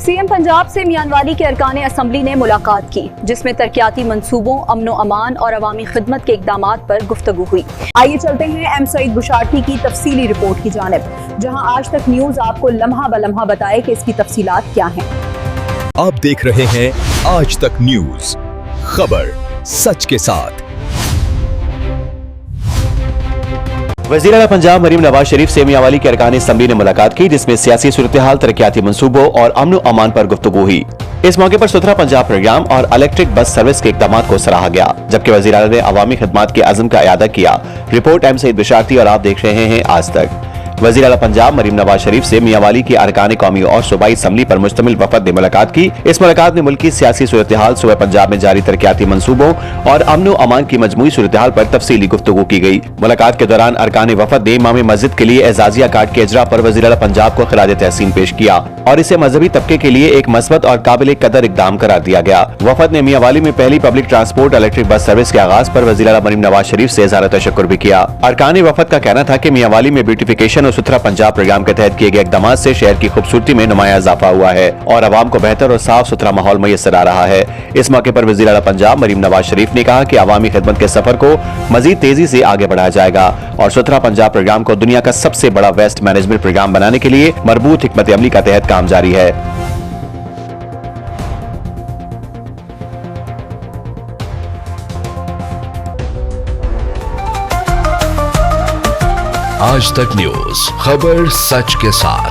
CM Punjab से मियांवाली के अरकान असम्बली ने मुलाकात की, जिसमें तरक्याती मंसूबों, अमनो अमान और अवामी खिदमत के इकदामात पर गुफ्तगू हुई। आइए चलते हैं एम सईद बुशारती की तफसीली रिपोर्ट की जानिब, जहां आज तक न्यूज आपको लम्हा ब लम्हा बताए कि इसकी तफसीलात क्या हैं। आप देख रहे हैं आज तक न्यूज, खबर सच के साथ। वज़ीर आला पंजाब मरीम नवाज शरीफ से मियांवाली के अरकान असम्बली ने मुलाकात की, जिसमें सियासी सूरत-ए-हाल, तरक्याती मंसूबों और अमन अमान पर गुफ्तगू हुई। इस मौके पर सुथरा पंजाब प्रोग्राम और इलेक्ट्रिक बस सर्विस के इक़दामात को सराहा गया, जबकि वज़ीर आला ने अवामी खिदमात के अज़्म का इयादा किया। रिपोर्ट एम सईद बुशारती और आप देख रहे हैं आज तक। वज़ीर आला पंजाब मरीम नवाज शरीफ से मियांवाली की अरकान कौमी और सूबाई असम्बली पर मुश्तमिल वफद ने मुलाकात की। इस मुलाकात में मुल्की सियासी सूरत-ए-हाल, सूबे पंजाब में जारी तरक्याती मंसूबों और अमन अमान की मजमूई सूरत-ए-हाल पर तफसीली गुफ्तगू की गई। मुलाकात के दौरान अरकान वफद ने इमाम मस्जिद के लिए एजाजिया कार्ड के इजरा पर वज़ीर आला पंजाब को खिराज तहसीन पेश किया और इसे मजहबी तबके के लिए एक मस्बत और काबिल कदर इकदाम करार दिया गया। वफद ने मियांवाली में पहली public transport electric bus service के आगाज पर वज़ीर आला मरीम नवाज शरीफ से इज़हार तशक्कुर भी किया। अरकान वफद का कहना था कि मियांवाली में ब्यूटिफिकेशन और सुथरा पंजाब प्रोग्राम के तहत किए गए इक़दाम से शहर की खूबसूरती में नुमाया इजाफा हुआ है और आवाम को बेहतर और साफ सुथरा माहौल मुयस्सर आ रहा है। इस मौके पर वज़ीर आला पंजाब मरीम नवाज शरीफ ने कहा कि अवामी खिदमत के सफर को मजीद तेजी से आगे बढ़ाया जाएगा और सुथरा पंजाब प्रोग्राम को दुनिया का सबसे बड़ा वेस्ट मैनेजमेंट प्रोग्राम बनाने के लिए मरबूत हिकमत अमली का तहत काम जारी है। आज तक न्यूज, खबर सच के साथ।